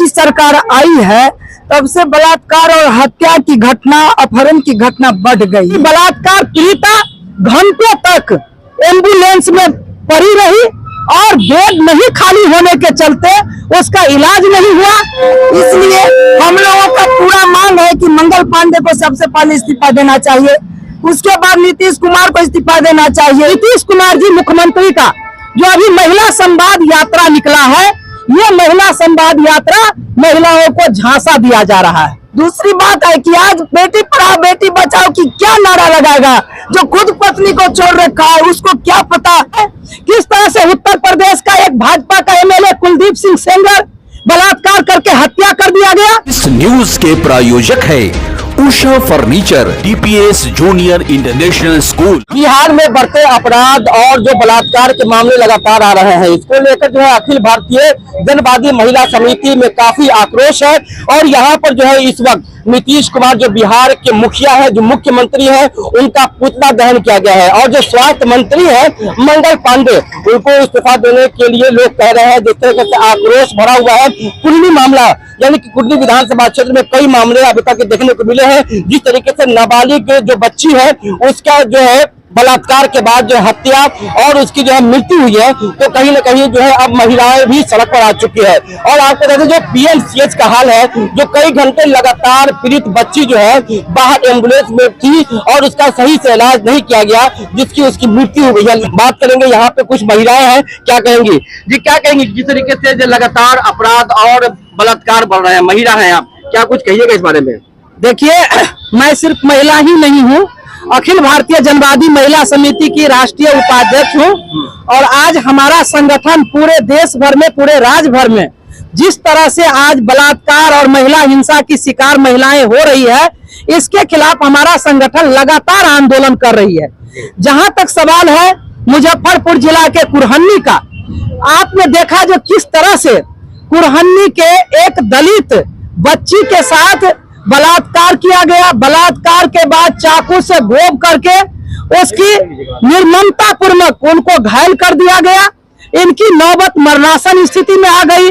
की सरकार आई है तब से बलात्कार और हत्या की घटना, अपहरण की घटना बढ़ गई। बलात्कार पीड़िता घंटों तक एम्बुलेंस में पड़ी रही और बेड नहीं खाली होने के चलते उसका इलाज नहीं हुआ। इसलिए हम लोगों का पूरा मांग है कि मंगल पांडे को सबसे पहले इस्तीफा देना चाहिए, उसके बाद नीतीश कुमार को इस्तीफा देना चाहिए। नीतीश कुमार जी मुख्यमंत्री का जो अभी महिला संवाद यात्रा निकला है, ये महिला संवाद यात्रा महिलाओं को झांसा दिया जा रहा है। दूसरी बात है कि आज बेटी पढ़ाओ बेटी बचाओ की क्या नारा लगाएगा, जो खुद पत्नी को छोड़ रखा है उसको क्या पता है किस तरह से उत्तर प्रदेश का एक भाजपा का एमएलए कुलदीप सिंह सेंगर बलात्कार करके हत्या कर दिया गया। इस न्यूज के प्रायोजक है Usha furniture, DPS junior international school. Bihar में बढ़ते अपराध और जो बलात्कार के मामले लगातार आ रहे हैं, इसको लेकर जो है अखिल भारतीय जनवादी महिला समिति में काफी आक्रोश है। और यहाँ पर जो है इस वक्त नीतीश कुमार जो बिहार के मुखिया है, जो मुख्यमंत्री है, उनका पुतला दहन किया गया है। और जो स्वास्थ्य मंत्री है मंगल पांडे, उनको इस्तीफा देने के लिए लोग कह रहे हैं। जिस तरह से आक्रोश भरा हुआ है, कुर्ली मामला यानी कि कुर्ली विधानसभा क्षेत्र में कई मामले अभी तक देखने को मिले हैं। जिस तरीके से नाबालिग जो बच्ची है उसका जो है बलात्कार के बाद जो हत्या और उसकी जो है मृत्यु हुई है, तो कहीं न कहीं जो है अब महिलाएं भी सड़क पर आ चुकी है। और आपको बता दें जो पीएमसीएच का हाल है, जो कई घंटे लगातार पीड़ित बच्ची जो है बाहर एम्बुलेंस में थी और उसका सही से इलाज नहीं किया गया, जिसकी उसकी मृत्यु हो गई है। बात करेंगे यहाँ पे कुछ महिलाएं हैं, क्या कहेंगी जी, क्या कहेंगी जिस तरीके से जो लगातार अपराध और बलात्कार बढ़ रहे हैं, महिला है आप, क्या कुछ कहिएगा इस बारे में? देखिए, मैं सिर्फ महिला ही नहीं हूँ, अखिल भारतीय जनवादी महिला समिति की राष्ट्रीय उपाध्यक्ष हूँ। और आज हमारा संगठन पूरे देश भर में, पूरे राज्य भर में जिस तरह से आज बलात्कार और महिला हिंसा की शिकार महिलाएं हो रही है, इसके खिलाफ हमारा संगठन लगातार आंदोलन कर रही है। जहां तक सवाल है मुजफ्फरपुर जिला के कुरहन्नी का, आपने देखा जो किस तरह से कुरहन्नी के एक दलित बच्ची के साथ बलात्कार किया गया। बलात्कार के बाद चाकू से गोब करके उसकी निर्ममता पूर्वक उनको घायल कर दिया गया। इनकी नौबत मरणासन स्थिति में आ गई।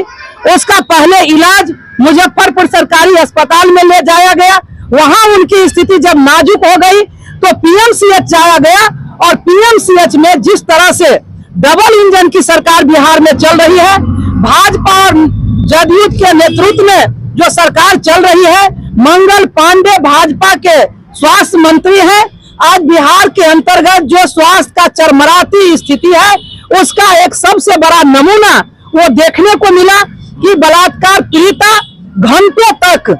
उसका पहले इलाज मुजफ्फरपुर सरकारी अस्पताल में ले जाया गया। वहां उनकी स्थिति जब नाजुक हो गई तो पीएमसीएच जाया गया। और पीएमसीएच में जिस तरह से डबल इंजन की सरकार बिहार में चल रही है, भाजपा और जदयू के नेतृत्व में जो सरकार चल रही है, मंगल पांडे भाजपा के स्वास्थ्य मंत्री हैं। आज बिहार के अंतर्गत जो स्वास्थ्य का चरमराती स्थिति है, उसका एक सबसे बड़ा नमूना वो देखने को मिला कि बलात्कार पीड़िता घंटों तक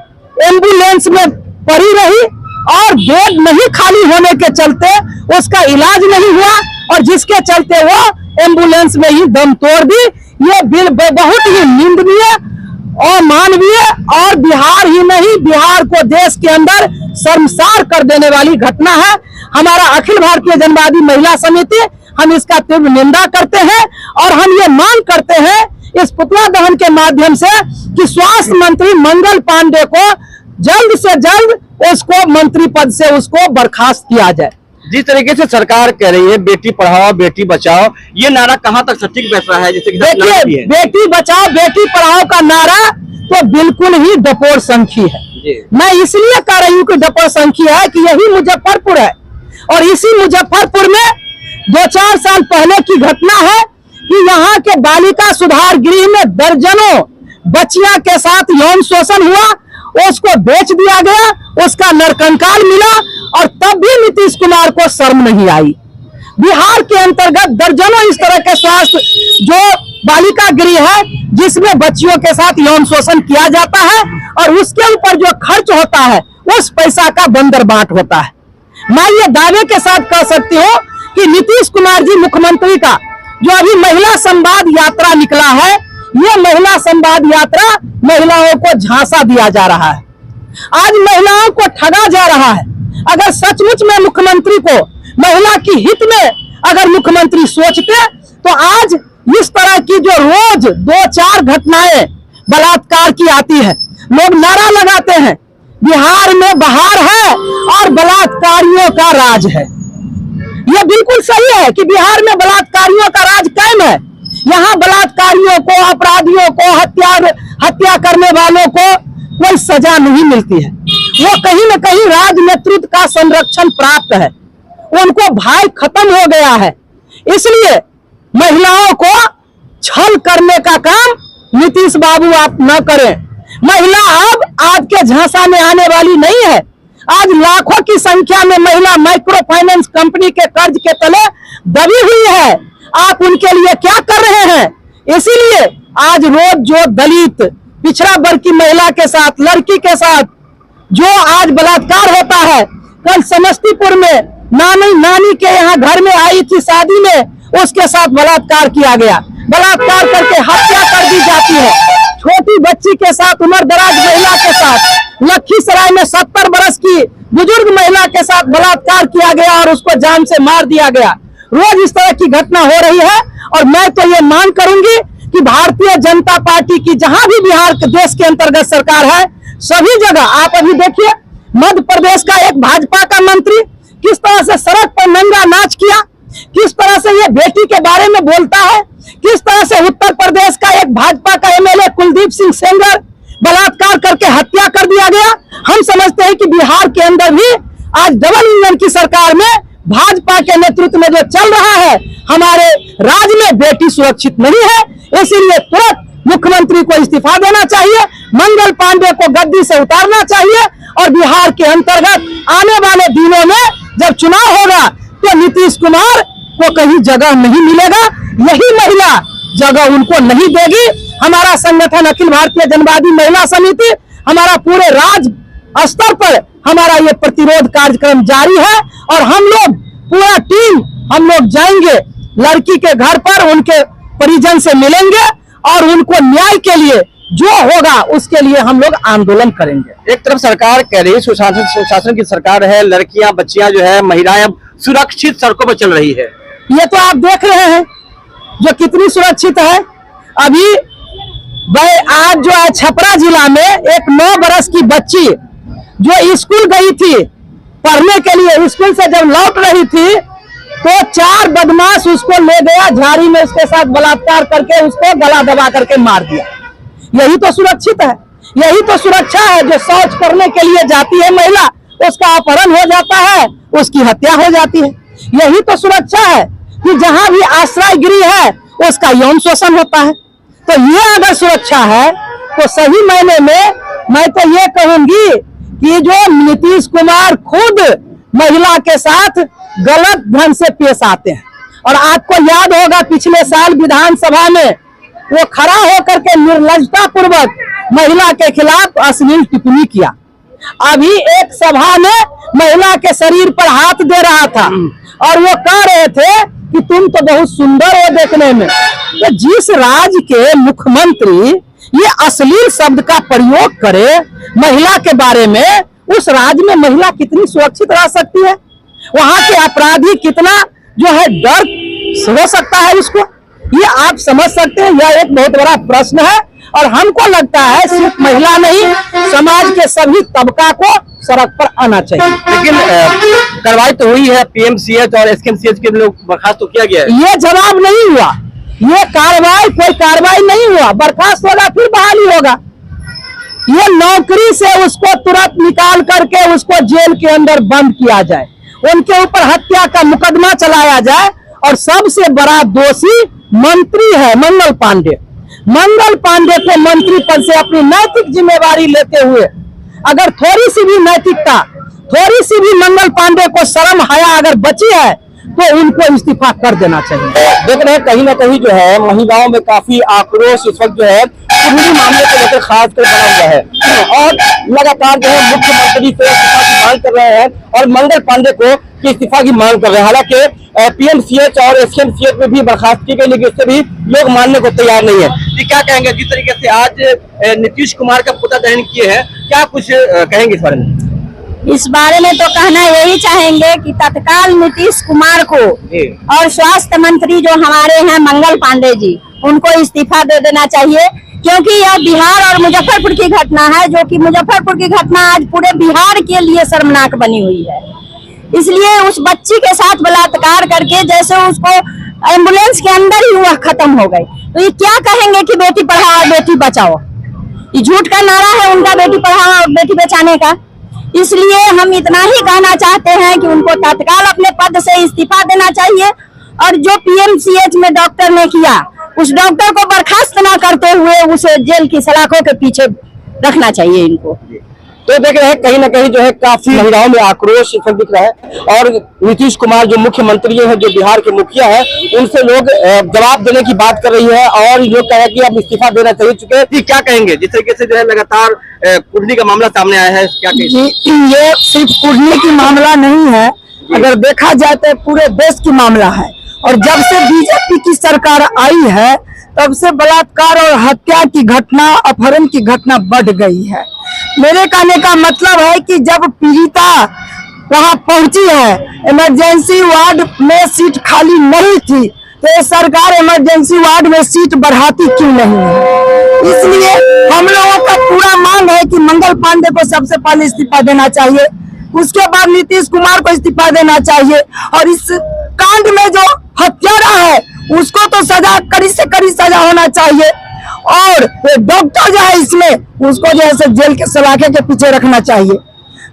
एम्बुलेंस में पड़ी रही और बेड नहीं खाली होने के चलते उसका इलाज नहीं हुआ, और जिसके चलते वो एम्बुलेंस में ही दम तोड़ दी। ये बिल बहुत ही निंदनीय और मानवीय और बिहार ही नहीं, बिहार को देश के अंदर शर्मसार कर देने वाली घटना है। हमारा अखिल भारतीय जनवादी महिला समिति, हम इसका तीव्र निंदा करते हैं और हम ये मांग करते हैं इस पुतला दहन के माध्यम से कि स्वास्थ्य मंत्री मंगल पांडे को जल्द से जल्द उसको मंत्री पद से उसको बर्खास्त किया जाए। जिस तरीके से सरकार कह रही है बेटी पढ़ाओ बेटी बचाओ, ये नारा कहां तक सटीक बैठा है? जैसे देखिए, बेटी बचाओ बेटी पढ़ाओ का नारा तो बिल्कुल ही डपोर संखी है। मैं इसलिए कह रही हूँ कि डपोर संखी है कि यही मुजफ्फरपुर है, और इसी मुजफ्फरपुर में 2-4 साल पहले की घटना है कि यहाँ के बालिका सुधार गृह में दर्जनों बच्चियां के साथ यौन शोषण हुआ, उसको बेच दिया गया, उसका नरकंकाल मिला, और तब भी नीतीश कुमार को शर्म नहीं आई। बिहार के अंतर्गत दर्जनों इस तरह के स्वास्थ्य जो बालिका गृह है जिसमें बच्चियों के साथ यौन शोषण किया जाता है, और उसके ऊपर जो खर्च होता है उस पैसा का बंदरबाट होता है। मैं ये दावे के साथ कह सकती हूँ कि नीतीश कुमार जी मुख्यमंत्री का जो अभी महिला संवाद यात्रा निकला है, ये महिला संवाद यात्रा महिलाओं को झांसा दिया जा रहा है। आज महिलाओं को ठगा जा रहा है। अगर सचमुच में मुख्यमंत्री को महिला की हित में अगर मुख्यमंत्री सोचते तो आज इस तरह की जो रोज 2-4 घटनाएं बलात्कार की आती है, लोग नारा लगाते हैं बिहार में बहार है और बलात्कारियों का राज है। यह बिल्कुल सही है कि बिहार में बलात्कारियों का राज कायम है। यहाँ बलात्कारियों को, अपराधियों को, हत्या करने वालों को कोई सजा नहीं मिलती है। वो कहीं न कहीं राज नेतृत्व का संरक्षण प्राप्त है, उनको भय खत्म हो गया है। इसलिए महिलाओं को छल करने का काम नीतीश बाबू आप न करें। महिला अब आज के झांसा में आने वाली नहीं है। आज लाखों की संख्या में महिला माइक्रो फाइनेंस कंपनी के कर्ज के तले दबी हुई है। आप उनके लिए क्या कर रहे हैं? इसीलिए आज रोज जो दलित पिछड़ा वर्ग की महिला के साथ, लड़की के साथ जो आज बलात्कार होता है, कल समस्तीपुर में नानी के यहाँ घर में आई थी शादी में, उसके साथ बलात्कार किया गया, बलात्कार करके हत्या कर दी जाती है। छोटी बच्ची के साथ, उम्रदराज महिला के साथ लखीसराय में 70 बरस की बुजुर्ग महिला के साथ बलात्कार किया गया और उसको जान से मार दिया गया। रोज इस तरह की घटना हो रही है और मैं तो ये मांग करूंगी कि भारतीय जनता पार्टी की जहां भी बिहार के देश के अंतर्गत सरकार है, सभी जगह आप अभी देखिए, मध्य प्रदेश का एक भाजपा का मंत्री किस तरह से सड़क पर नंगा नाच किया, किस तरह से ये बेटी के बारे में बोलता है, किस तरह से उत्तर प्रदेश का एक भाजपा का एमएलए कुलदीप सिंह सेंगर बलात्कार करके हत्या कर दिया गया। हम समझते हैं कि बिहार के अंदर भी आज डबल इंजन की सरकार में भाजपा के नेतृत्व में जो चल रहा है, हमारे राज्य में बेटी सुरक्षित नहीं है। इसीलिए तुरंत मुख्यमंत्री को इस्तीफा देना चाहिए, मंगल पांडे को गद्दी से उतारना चाहिए और बिहार के अंतर्गत आने वाले दिनों में जब चुनाव होगा तो नीतीश कुमार को कहीं जगह नहीं मिलेगा। यही महिला जगह उनको नहीं देगी। हमारा संगठन अखिल भारतीय जनवादी महिला समिति, हमारा पूरे राज्य स्तर पर हमारा ये प्रतिरोध कार्यक्रम जारी है और हम लोग पूरा टीम हम लोग जाएंगे लड़की के घर पर, उनके परिजन से मिलेंगे और उनको न्याय के लिए जो होगा उसके लिए हम लोग आंदोलन करेंगे। एक तरफ सरकार कह रही है, सुशासन की सरकार है, लड़कियां बच्चियां जो है महिलाएं अब सुरक्षित सड़कों पर चल रही है। ये तो आप देख रहे हैं जो कितनी सुरक्षित है। अभी आज जो है छपरा जिला में एक 9 बरस की बच्ची जो स्कूल गई थी पढ़ने के लिए, स्कूल से जब लौट रही थी तो 4 बदमाश उसको ले गया, झाड़ी में उसके साथ बलात्कार करके उसको गला दबा करके मार दिया। यही तो सुरक्षित है, यही तो सुरक्षा है। जो शौच करने के लिए जाती है महिला, उसका अपहरण हो जाता है, उसकी हत्या हो जाती है। यही तो सुरक्षा है कि जहां भी आश्रय गृह है उसका यौन शोषण होता है। तो ये अगर सुरक्षा है तो सही मायने में मैं तो ये कहूंगी कि जो नीतीश कुमार खुद महिला के साथ गलत ढंग से पेश आते हैं। और आपको याद होगा पिछले साल विधानसभा में वो खड़ा होकर के निर्लजता पूर्वक महिला के खिलाफ अश्लील टिप्पणी किया। अभी एक सभा में महिला के शरीर पर हाथ दे रहा था और वो कह रहे थे कि तुम तो बहुत सुंदर हो देखने में। तो जिस राज्य के मुख्यमंत्री ये अश्लील शब्द का प्रयोग करे महिला के बारे में, उस राज्य में महिला कितनी सुरक्षित रह सकती है? वहां के अपराधी कितना जो है डर हो सकता है उसको? ये आप समझ सकते हैं। यह एक बहुत बड़ा प्रश्न है और हमको लगता है सिर्फ महिला नहीं, समाज के सभी तबका को सड़क पर आना चाहिए। लेकिन कार्रवाई तो हुई है, पीएमसीएच और एसकेएमसीएच के लोग बर्खास्त तो किया गया है। ये जवाब नहीं हुआ, ये कोई कार्रवाई नहीं हुआ। बर्खास्त होगा फिर बहाली होगा। ये नौकरी से उसको तुरंत निकाल करके उसको जेल के अंदर बंद किया जाए, उनके ऊपर हत्या का मुकदमा चलाया जाए। और सबसे बड़ा दोषी मंत्री है मंगल पांडे। मंगल पांडे को मंत्री पद से अपनी नैतिक जिम्मेवारी लेते हुए अगर थोड़ी सी भी नैतिकता, थोड़ी सी भी मंगल पांडे को शर्म हया अगर बची है तो उनको इस्तीफा कर देना चाहिए। देख रहे हैं कहीं ना कहीं जो है महिलाओं में काफी आक्रोश इस वक्त जो है पूरी मामले को लेकर खास कर बना हुआ है और लगातार जो है मुख्यमंत्री से इस्तीफा की मांग कर रहे हैं और मंगल पांडे को इस्तीफा की मांग कर रहे हैं। हालांकि पीएमसीएच और एसकेएमसीएच में भी बर्खास्त की गई, लेकिन इससे भी लोग मानने को तैयार नहीं है। ये क्या कहेंगे जिस तरीके से आज नीतीश कुमार का पुतला दहन किए हैं, क्या कुछ कहेंगे इस बारे में? इस बारे में तो कहना यही चाहेंगे कि तत्काल नीतीश कुमार को और स्वास्थ्य मंत्री जो हमारे हैं मंगल पांडे जी, उनको इस्तीफा दे देना चाहिए। क्योंकि यह बिहार और मुजफ्फरपुर की घटना है, जो कि मुजफ्फरपुर की घटना आज पूरे बिहार के लिए शर्मनाक बनी हुई है। इसलिए उस बच्ची के साथ बलात्कार करके जैसे उसको एम्बुलेंस के अंदर ही वह खत्म हो गई। तो ये क्या कहेंगे कि बेटी पढ़ाओ बेटी बचाओ, ये झूठ का नारा है उनका, बेटी पढ़ाओ बेटी बचाने का। इसलिए हम इतना ही कहना चाहते हैं कि उनको तत्काल अपने पद से इस्तीफा देना चाहिए और जो पीएमसीएच में डॉक्टर ने किया उस डॉक्टर को बर्खास्त न करते हुए उसे जेल की सलाखों के पीछे रखना चाहिए इनको। तो देख रहे हैं कहीं ना कहीं जो है काफी महिलाओं में आक्रोश इस वक्त दिख रहा है और नीतीश कुमार जो मुख्यमंत्री है, जो बिहार के मुखिया है, उनसे लोग जवाब देने की बात कर रही है और लोग कह रहे हैं कि अब इस्तीफा देना चाहिए चुके हैं। क्या कहेंगे जिस तरीके से जो है लगातार कुर्ली का मामला सामने आया है, क्या कहेंगे? ये सिर्फ कुर्ली की मामला नहीं है, अगर देखा जाए तो पूरे देश की मामला है। और जब से बीजेपी की सरकार आई है तब से बलात्कार और हत्या की घटना, अपहरण की घटना बढ़ गई है। मेरे कहने का मतलब है कि जब पीड़िता वहां पहुंची है, इमरजेंसी वार्ड में सीट खाली नहीं थी, तो ये सरकार इमरजेंसी वार्ड में सीट बढ़ाती क्यों नहीं है? इसलिए हम लोगों का पूरा मांग है कि मंगल पांडे को सबसे पहले इस्तीफा देना चाहिए, उसके बाद नीतीश कुमार को इस्तीफा देना चाहिए और इस कांड में जो हत्यारा है उसको तो सजा, कड़ी से कड़ी सजा होना चाहिए और डॉक्टर जो है इसमें उसको जो है जेल के सलाखे के पीछे रखना चाहिए।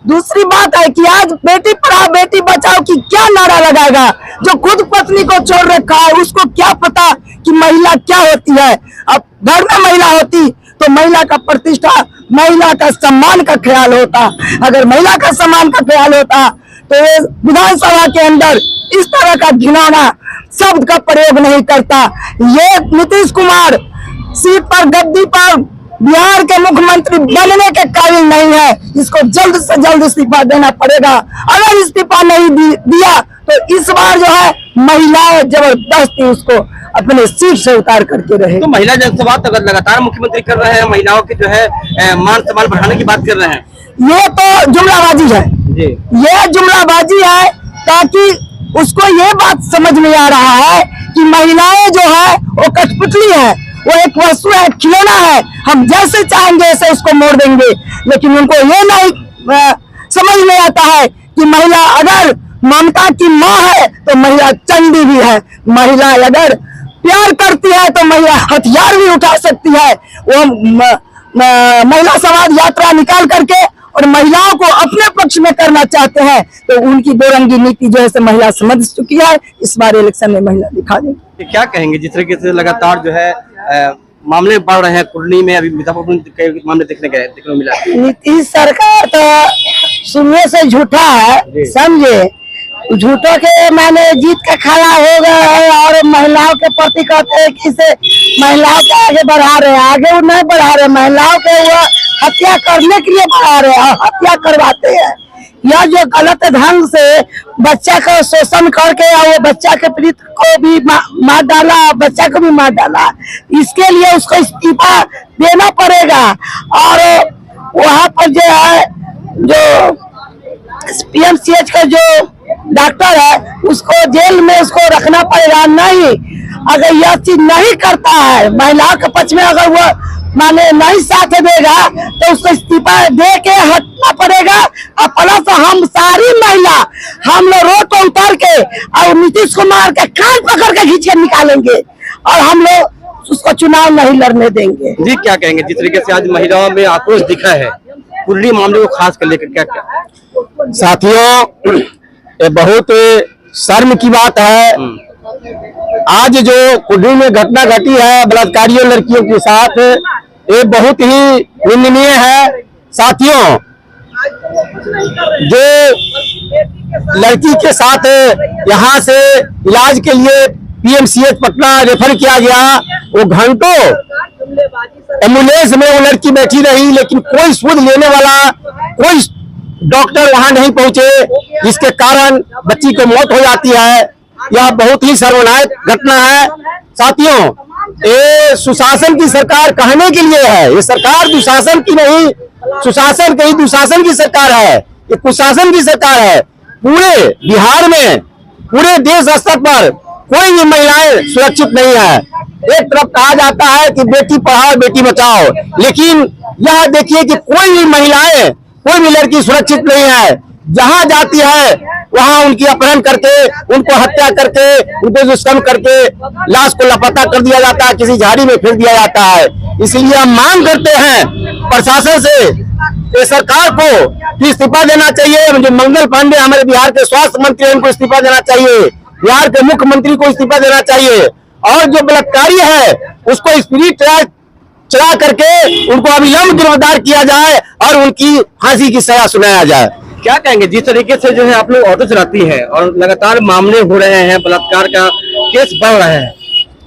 दूसरी बात है कि आज बेटी पढ़ाओ बेटी बचाओ की क्या नारा लगाएगा? जो खुद पत्नी को छोड़ रखा है उसको क्या पता कि महिला क्या होती है? अब घर में महिला होती तो महिला का प्रतिष्ठा, महिला का सम्मान का ख्याल होता। अगर महिला का सम्मान का ख्याल होता तो ये विधानसभा के अंदर इस तरह का घिनौना शब्द का प्रयोग नहीं करता। ये नीतीश कुमार सीट पर, गद्दी पर बिहार के मुख्यमंत्री बनने के काबिल नहीं है, इसको जल्द से जल्द इस्तीफा देना पड़ेगा। अगर इस्तीफा नहीं दिया तो इस बार जो है महिलाएं जबरदस्ती उसको अपने सीट से उतार करके रहे। तो महिला जनसभा तो लगातार मुख्यमंत्री कर रहे हैं, महिलाओं की जो है मान सम्मान बढ़ाने की बात कर रहे हैं। ये तो जुमलाबाजी है जी, ये जुमलाबाजी है ताकि उसको ये बात समझ में आ रहा है कि महिलाएं जो है वो कठपुतली है, वो एक वस्तु है, खिलौना है, हम जैसे चाहेंगे ऐसे उसको मोड़ देंगे। लेकिन उनको ये नहीं समझ में आता है कि महिला अगर ममता की माँ है तो महिला चंडी भी है, महिला अगर प्यार करती है तो महिला हथियार भी उठा सकती है। वो महिला समाज यात्रा निकाल करके और महिलाओं को अपने पक्ष में करना चाहते हैं तो उनकी दो-रंगी नीति जो है महिला समझ चुकी है। इस बार इलेक्शन में महिला दिखा देंगे। क्या कहेंगे जिस तरीके से लगातार जो है मामले बढ़ रहे हैं कुर्ली में, अभी मुजफ्फरपुर के मामले देखने को मिला? नीतीश सरकार तो शुरू से झूठा है, समझे, झूठों के माने जीत के खड़ा हो गए हैं और महिलाओं के प्रति कहते हैं कि इसे महिलाओं को आगे बढ़ा रहे हैं। आगे वो नहीं बढ़ा रहे, महिलाओं को वो हत्या करने के लिए बढ़ा रहे हैं, हत्या करवाते हैं। यह जो गलत ढंग से बच्चा का शोषण करके और वो बच्चा के पीड़ित को भी मार डाला, बच्चा को भी मार डाला, इसके लिए उसको इस्तीफा देना पड़ेगा। और वहाँ पर जो है जो पीएमसीएच का जो डॉक्टर है उसको जेल में उसको रखना पड़ेगा। नहीं, अगर यह चीज नहीं करता है, महिलाओं के पक्ष में अगर वो माने नहीं साथ देगा तो उसको इस्तीफा दे के हटना पड़ेगा। और प्लस हम सारी महिला हम लोग रोड पर उतर के और नीतीश कुमार के कान पकड़ के खींच के निकालेंगे और हम लोग उसको चुनाव नहीं लड़ने देंगे। जी, क्या कहेंगे जिस तरीके से आज महिलाओं में आक्रोश दिखा है कुर्ली मामले को खास कर लेकर, क्या क्या? साथियों, ये बहुत शर्म की बात है। आज जो कुर्ली में घटना घटी है बलात्कारियों लड़कियों के साथ, ये बहुत ही निंदनीय है। साथियों, जो लड़की के साथ यहाँ से इलाज के लिए पीएमसीएच पटना रेफर किया गया, वो घंटों एम्बुलेंस में वो लड़की बैठी रही लेकिन कोई सुध लेने वाला कोई डॉक्टर वहां नहीं पहुंचे, जिसके कारण बच्ची की मौत हो जाती है। यह बहुत ही शर्मनाक घटना है। साथियों, ये सुशासन की सरकार कहने के लिए है, ये सरकार दुशासन की नहीं, सुशासन की दुशासन की सरकार है, ये कुशासन की सरकार है। पूरे बिहार में, पूरे देश स्तर पर कोई भी महिलाएं सुरक्षित नहीं है। एक तरफ कहा जाता है कि बेटी पढ़ाओ बेटी बचाओ, लेकिन यह देखिए कि कोई भी महिलाएं, कोई भी लड़की सुरक्षित नहीं है। जहां जाती है वहां उनकी अपहरण करके, उनको हत्या करके, उनको दुष्कर्म करके लाश को लापता कर दिया जाता है, किसी झाड़ी में फेंक दिया जाता है। इसलिए हम मांग करते हैं प्रशासन से, ये सरकार को कि इस्तीफा देना चाहिए। जो मंगल पांडे हमारे बिहार के स्वास्थ्य मंत्री हैं, उनको इस्तीफा देना चाहिए, बिहार के मुख्यमंत्री को इस्तीफा देना चाहिए, और जो बलात्कारी है उसको स्पिरिट ट्रायल चला करके उनको अविलंब गिरफ्तार किया जाए और उनकी फांसी की सजा सुनाया जाए। क्या कहेंगे, जिस तरीके से जो है आप लोग ऑटो चलाती है और लगातार मामले हो रहे हैं, बलात्कार का केस बढ़ रहा है,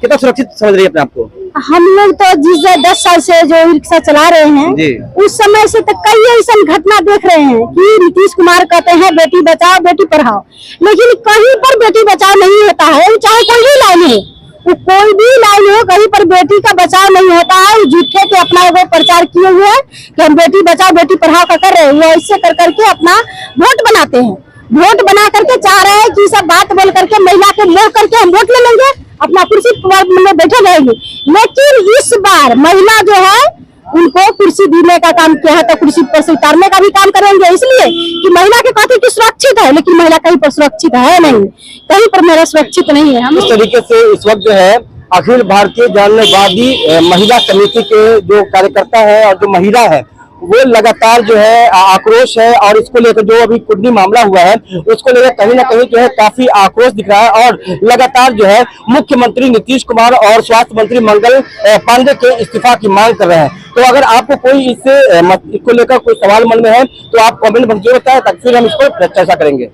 कितना सुरक्षित समझ रही है अपने आप को? हम लोग तो जिस 10 साल से जो रिक्शा चला रहे जी। हैं, उस समय से तो कई ऐसा घटना देख रहे हैं कि नीतीश कुमार कहते हैं बेटी बचाओ बेटी पढ़ाओ, लेकिन कहीं पर बेटी बचाओ नहीं होता है। चाहे कोई भी लाइन हो, वो कोई भी लाइन हो, कहीं पर बेटी का बचाव नहीं होता है। झूठे के अपना वो प्रचार किए हुए हैं कि हम बेटी बचाओ बेटी पढ़ाओ का कर रहे हैं। वो ऐसे कर करके अपना वोट बनाते हैं, वोट बना करके चाह रहे हैं कि सब बात बोल करके महिला को मोह करके हम वोट ले लेंगे, अपना कुर्सी में बैठे रहेंगे। लेकिन इस बार महिला जो है उनको कुर्सी देने का काम किया है, तो कुर्सी पर से उतारने का भी काम करेंगे, इसलिए कि महिला के कहते कि सुरक्षित है, लेकिन महिला कहीं पर सुरक्षित है नहीं, कहीं पर मेरा सुरक्षित नहीं है। हम इस तरीके से इस वक्त जो है अखिल भारतीय जानलेवादी महिला समिति के जो कार्यकर्ता है और जो महिला है वो लगातार जो है आक्रोश है, और इसको लेकर जो अभी कुंडली मामला हुआ है उसको लेकर कहीं ना कहीं जो है काफी आक्रोश दिख रहा है, और लगातार जो है मुख्यमंत्री नीतीश कुमार और स्वास्थ्य मंत्री मंगल पांडे के इस्तीफा की मांग कर रहे हैं। तो अगर आपको कोई इसको लेकर कोई सवाल मन में है तो आप कमेंट बॉक्स में बताएं, ताकि फिर हम इस पर चर्चा करेंगे।